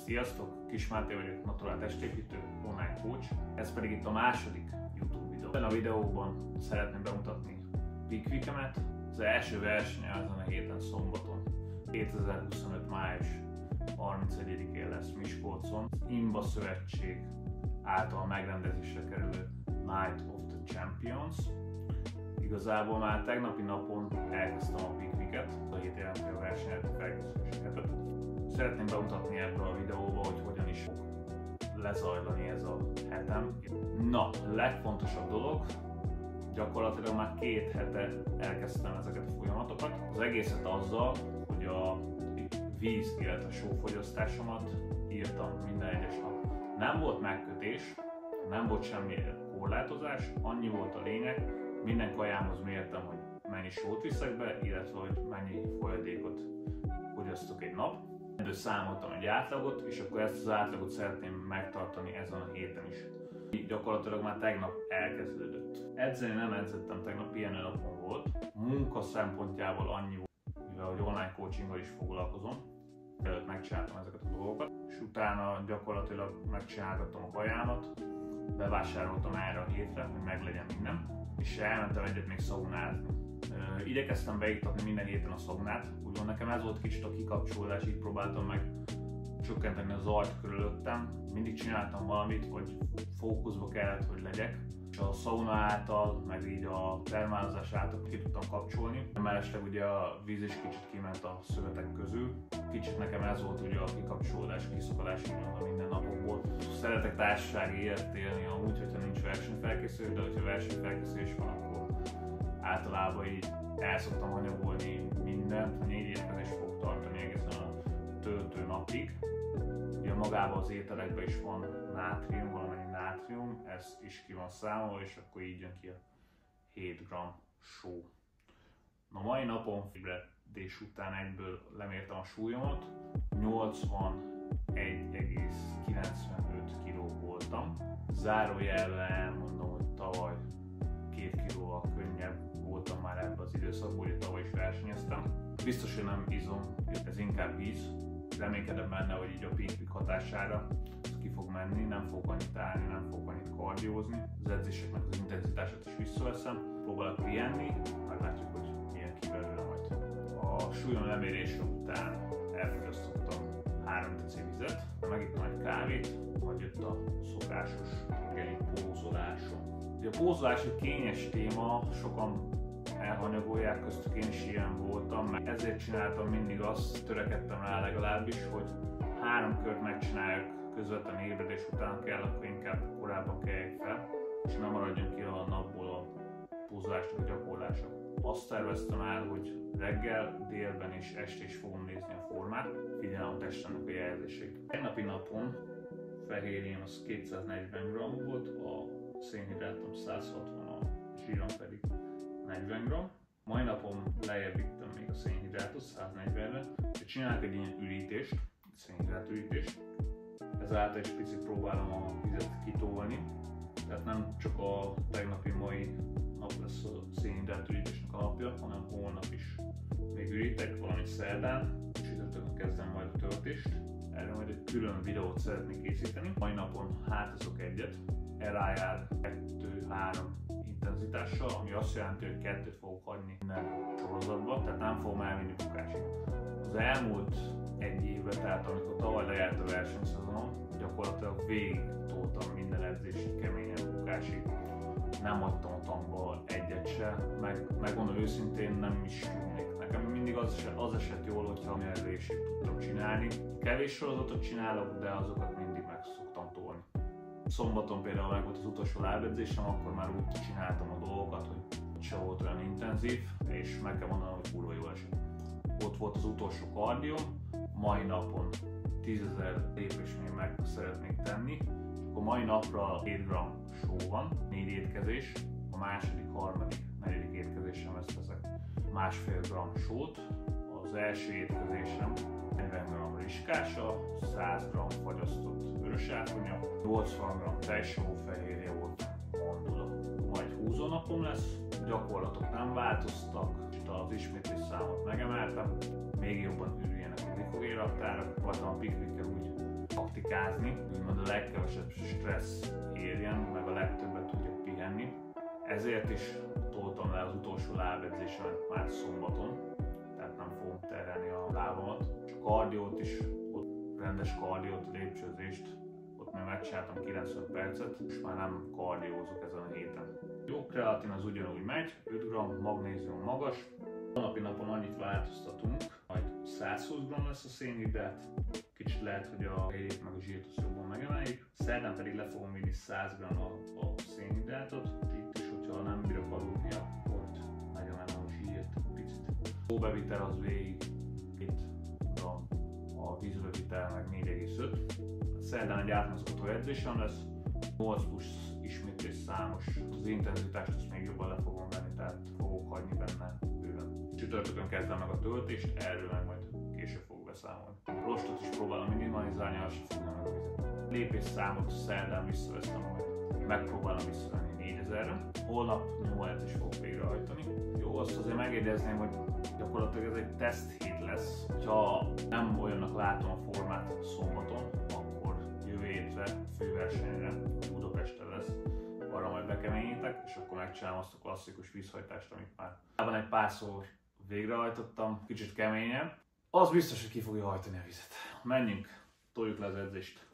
Sziasztok! Kis Máté vagyok, naturál testépítő, online coach. Ez pedig itt a második YouTube videó. Ebben a videóban szeretném bemutatni Peak Week-emet. Az első versenye azon a héten szombaton, 2025. május 31-én lesz Miskolcon. Az IMBA szövetség által megrendezésre kerülő Night of the Champions. Igazából már tegnapi napon elkezdtem a Peak Week-et, a hét jelenti a versenyet, a felkészüléseket. Szeretném bemutatni ebből a videóba, hogy hogyan is fog lezajlani ez a hetem. Na, legfontosabb dolog, gyakorlatilag már 2 hete elkezdtem ezeket a folyamatokat. Az egészet azzal, hogy a víz, illetve a sófogyasztásomat írtam minden egyes nap. Nem volt megkötés, nem volt semmi korlátozás, annyi volt a lényeg, minden kajámhoz mértem, hogy mennyi sót viszek be, illetve hogy mennyi folyadékot fogyasztok egy nap. Ebből számoltam egy átlagot, és akkor ezt az átlagot szeretném megtartani ezen a héten is. Gyakorlatilag már tegnap elkezdődött. Edzeni nem edzettem, tegnap pihenő napon volt. Munka szempontjából annyi volt, mivel hogy online coachinggal is foglalkozom. Előtt megcsináltam ezeket a dolgokat, és utána gyakorlatilag megcsinálgattam a kajámat, bevásároltam erre a hétre, hogy meglegyen minden, és elmentem egyet még szaunázni. Igyekeztem beiktatni minden héten a szaunát, úgymond nekem ez volt kicsit a kikapcsolódás, így próbáltam meg csökkenteni a zajt körülöttem. Mindig csináltam valamit, hogy fókuszba kellett, hogy legyek, és a szauna által, meg így a termálozás által ki tudtam kapcsolni. Mellesleg ugye a víz is kicsit kiment a szövetek közül. Kicsit nekem ez volt ugye a kikapcsolódás, kiszakadás a mindennapokból. Szeretek társasági élet élni amúgy, hogyha nincs versenyfelkészülés, de hogyha versenyfelkészülés van, akkor általában így el szoktam anyagolni mindent, 4 étkezést fogok tartani egészen a töltő napig. Ugye magában az ételekben is van nátrium, valamennyi nátrium, ez is ki van számolva, és akkor így jön ki a 7 g só. Na, mai napon ébredés után egyből lemértem a súlyomat, 81,95 kg voltam. Zárójelben elmondom, hogy tavaly 2 kilóval könnyebb voltam már ebben az időszakban, hogy tavaly is versenyeztem. Biztos, hogy nem izom, ez inkább víz. Reménykedem benne, hogy így a Peak Week hatására ki fog menni, nem fogok annyit állni, nem fogok annyit kardiózni. Az edzéseknek az intenzitását is visszaveszem, próbálok pihenni, meglátjuk, hogy milyen ki belőle majd. A súlyom lemérése után elfogyasztottam 3 deci vizet, megittem egy kávét, majd jött a szokásos reggeli pózolásom. Ugye a pózolás egy kényes téma, sokan elhanyagolják, köztük én is ilyen voltam, meg ezért csináltam mindig azt, törekedtem rá legalábbis, hogy 3 kört megcsináljak közvetlen ébredés után kell, akkor inkább korábban kelljek fel, és nem maradjon ki a napból a pózolásnak a gyakorlása. Azt terveztem el, hogy reggel, délben és este is fogom nézni a formát, figyelem a testemnek a jelzéseit. Tegnapi napon fehérjém az 240 g volt, a szénhidrátom 160, a zsírom pedig 40 g. Mai napon lejjebb vittem még a szénhidrátot 140-re, és csinálok egy ilyen ürítést, szénhidrát ürítést. Ezáltal is picit próbálom a vizet kitolni, tehát nem csak a tegnapi mai nap lesz a szénhidrát ürítésnek a napja, hanem holnap is még ürítek, valamint szerdán, csütörtökön kezdem majd a töltést. Erre majd egy külön videót szeretnék készíteni. Mai napon hátazok egyet, elájár 2-3 intenzitással, ami azt jelenti, hogy 2-t fogok hagyni minden sorozatba, tehát nem fogom elvinni bukásig. Az elmúlt 1 évben, tehát amikor tavaly lejárt a versenyszezonom, gyakorlatilag végig toltam minden edzésig, keményen bukásig. Nem adtam a tankba egyet se, megmondom őszintén, nem is tudnék. Nekem mindig az esett jól, hogyha mérlésig tudtam csinálni. Kevés sorozatot csinálok, de azokat mindig meg szoktam tolni. Szombaton például meg volt az utolsó lábedzésem, akkor már úgy csináltam a dolgokat, hogy se volt olyan intenzív, és meg kell mondanom, hogy kurva jól esett. Ott volt az utolsó kardióm, mai napon 10.000 lépést még meg szeretnék tenni, és akkor mai napra 7 g só van, 4 étkezés, a második, harmadik, negyedik étkezésem ezt teszek 1,5 g sót, az első étkezésem 40 g riskása, 100 g fagyasztott vörös ákonya, 80 g tejsavófehérje volt mondula. Majd húzónapom lesz, gyakorlatok nem változtak, az ismétlés számot megemeltem, még jobban ürüljenek a glikogén raktárak, voltam a Peak Week-en úgy technikázni, úgymond a legkevesebb stressz érjen, meg a legtöbbet tudjak pihenni. Ezért is toltam le az utolsó lábedzésemet már szombaton, tehát nem fogom terelni a lábamat. És a kardiót is, ott rendes kardiót, lépcsőzést, ott még megcsináltam 90 percet, és már nem kardiózok ezen a héten. Jó kreatin az ugyanúgy megy, 5 g, magnézium magas. A napi napon annyit változtatunk, majd 120 g lesz a szénhidrát, kicsit lehet, hogy a helyét meg a zsírt azt jobban megemeljük. Szerdán pedig le fogom vinni 100 g a szénhidrátot. Itt is, hogyha nem bírok aludni, akkor megemelem a zsírt picit. A hóbevitel az végig 2 g, a vízbevitel meg 4,5. Szerdán egy átmozgató edzésem lesz, 8 plusz ismétlés számos. Az intenzitást azt még jobban le fogom venni, tehát fogok hagyni benne bőven. Csütörtökön kezdem meg a töltést, erről meg majd később fogok beszámolni. Rostot is próbálom minimalizálni, azt sem fogom meg a vizet. Lépésszámot szerdán visszavesztem, majd megpróbálom visszavenni 4000-re. Holnap 8 is fogok végrehajtani. Jó, azt azért megjegyezném, hogy gyakorlatilag ez egy teszthét lesz. Ha nem olyannak látom a formát szombaton, akkor jövő hétre főversenyre Budapesten lesz. Arra majd bekeményítek, és akkor megcsinálom azt a klasszikus vízhajtást, amit már egy párszor végrehajtottam, kicsit keményen. Az biztos, hogy ki fogja hajtani a vizet. Menjünk, toljuk le az edzést.